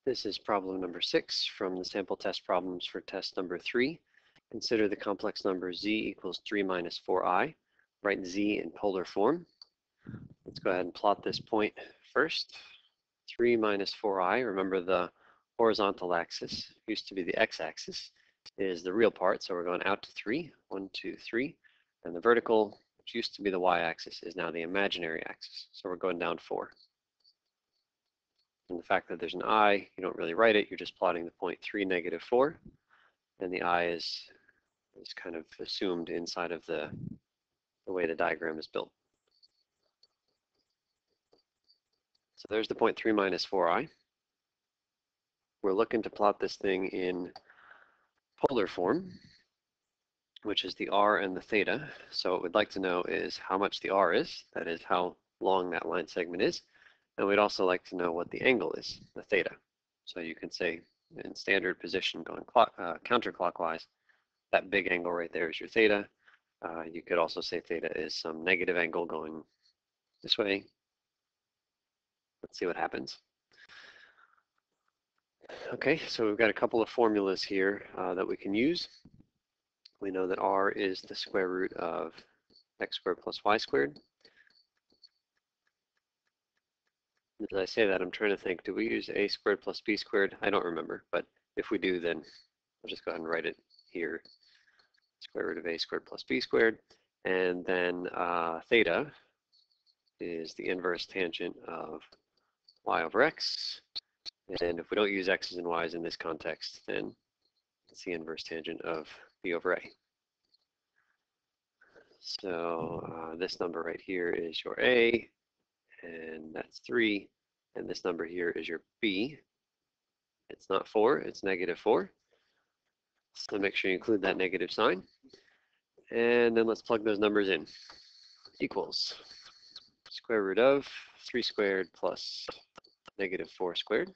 This is problem number 6 from the sample test problems for test number 3. Consider the complex number z equals 3 minus 4i. Write z in polar form. Let's go ahead and plot this point first. 3 minus 4i, remember the horizontal axis, used to be the x-axis, is the real part, so we're going out to 3. 1, 2, 3. And the vertical, which used to be the y-axis, is now the imaginary axis, so we're going down 4. And the fact that there's an I, you don't really write it, you're just plotting the point 3, negative 4, and the I is kind of assumed inside of the way the diagram is built. So there's the point 3 minus 4i. We're looking to plot this thing in polar form, which is the r and the theta. So what we'd like to know is how much the r is, that is how long that line segment is. And we'd also like to know what the angle is, the theta. So you can say in standard position going counterclockwise, that big angle right there is your theta. You could also say theta is some negative angle going this way. Let's see what happens. Okay, so we've got a couple of formulas here that we can use. We know that r is the square root of x squared plus y squared. As I say that, I'm trying to think, do we use a squared plus b squared? I don't remember, but if we do, then I'll just go ahead and write it here. Square root of a squared plus b squared. And then theta is the inverse tangent of y over x. And if we don't use x's and y's in this context, then it's the inverse tangent of b over a. So this number right here is your a, and that's 3. And this number here is your b. It's not 4, it's negative 4. So make sure you include that negative sign. And then let's plug those numbers in. Equals square root of 3 squared plus negative 4 squared.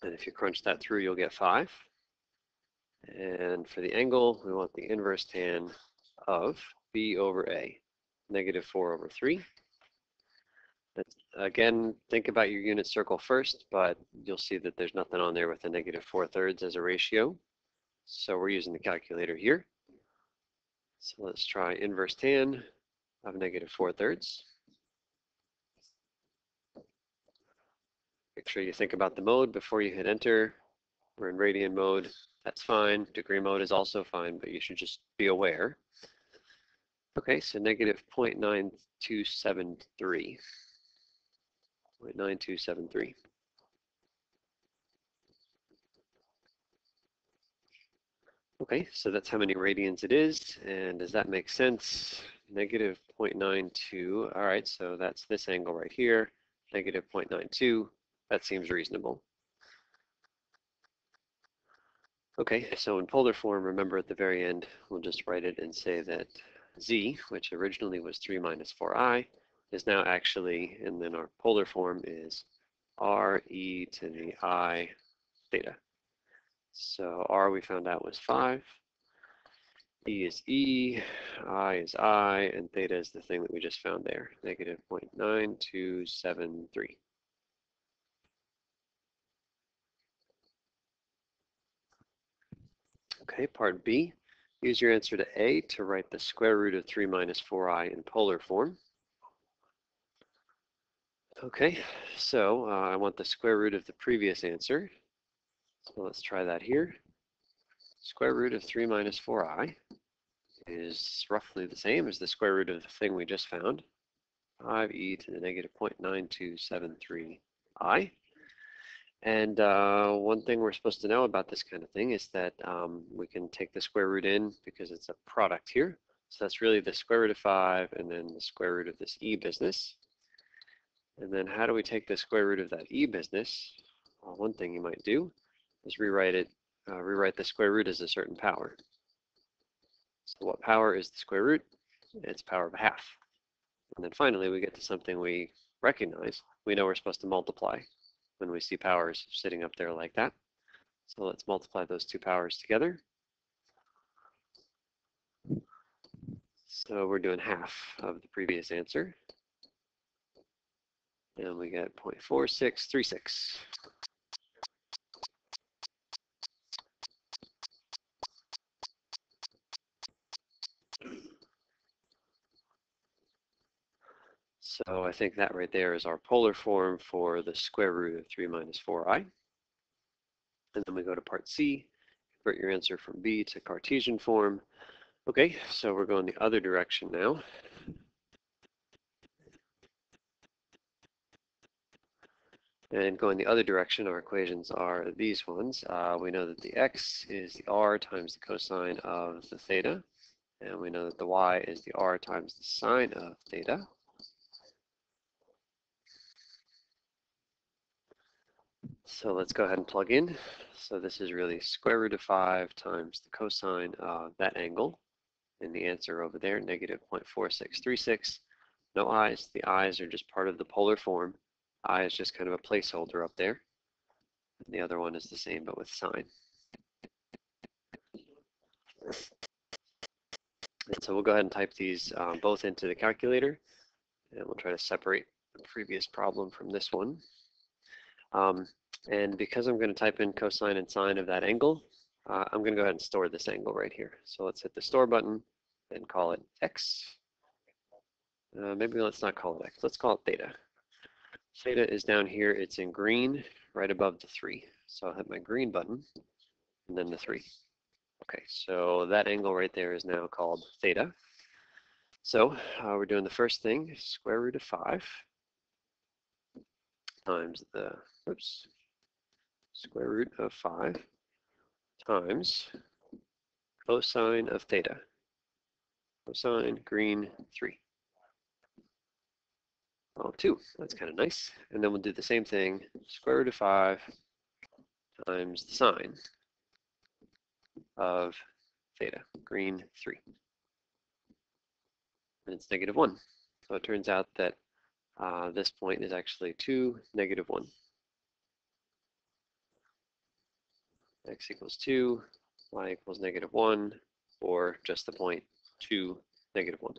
And if you crunch that through, you'll get 5. And for the angle, we want the inverse tan of b over a, negative 4 over 3. Again, think about your unit circle first, but you'll see that there's nothing on there with a negative 4/3 as a ratio. So we're using the calculator here. So let's try inverse tan of negative 4/3. Make sure you think about the mode before you hit enter. We're in radian mode, that's fine. Degree mode is also fine, but you should just be aware. Okay, so negative 0.9273. 0.9273. Okay, so that's how many radians it is, and does that make sense? Negative 0.92, all right, so that's this angle right here, negative 0.92, that seems reasonable. Okay, so in polar form, remember at the very end, we'll just write it and say that z, which originally was 3 minus 4i, is now actually, and then our polar form is r e to the I theta. So r we found out was 5, e is e, I is I, and theta is the thing that we just found there, negative 0.9273. Okay, part B, use your answer to A to write the square root of 3 minus 4i in polar form. Okay, so I want the square root of the previous answer. So let's try that here. Square root of 3 minus 4i is roughly the same as the square root of the thing we just found, 5e to the negative 0.9273i. And one thing we're supposed to know about this kind of thing is that we can take the square root in because it's a product here. So that's really the square root of 5 and then the square root of this e business. And then how do we take the square root of that e business? Well, one thing you might do is rewrite the square root as a certain power. So what power is the square root? It's power of a half. And then finally we get to something we recognize. We know we're supposed to multiply when we see powers sitting up there like that. So let's multiply those two powers together. So we're doing half of the previous answer. And we get 0.4636. So I think that right there is our polar form for the square root of 3 minus 4i. And then we go to part C, convert your answer from B to Cartesian form. Okay, so we're going the other direction now. And going the other direction, our equations are these ones. We know that the x is the r times the cosine of the theta. And we know that the y is the r times the sine of theta. So let's go ahead and plug in. So this is really square root of 5 times the cosine of that angle. And the answer over there, negative 0.4636. No i's. The i's are just part of the polar form. I is just kind of a placeholder up there. And the other one is the same, but with sine. And so we'll go ahead and type these both into the calculator. And we'll try to separate the previous problem from this one. And because I'm going to type in cosine and sine of that angle, I'm going to go ahead and store this angle right here. So let's hit the store button and call it x. Maybe let's not call it x. Let's call it theta. Theta is down here. It's in green right above the 3. So I'll hit my green button and then the 3. Okay, so that angle right there is now called theta. So we're doing the first thing, square root of 5 times the, square root of 5 times cosine of theta. Cosine, green, 3. Oh, 2. That's kind of nice. And then we'll do the same thing, square root of 5 times the sine of theta, green, 3. And it's negative 1. So it turns out that this point is actually 2, negative 1. X equals 2, y equals negative 1, or just the point 2, negative 1.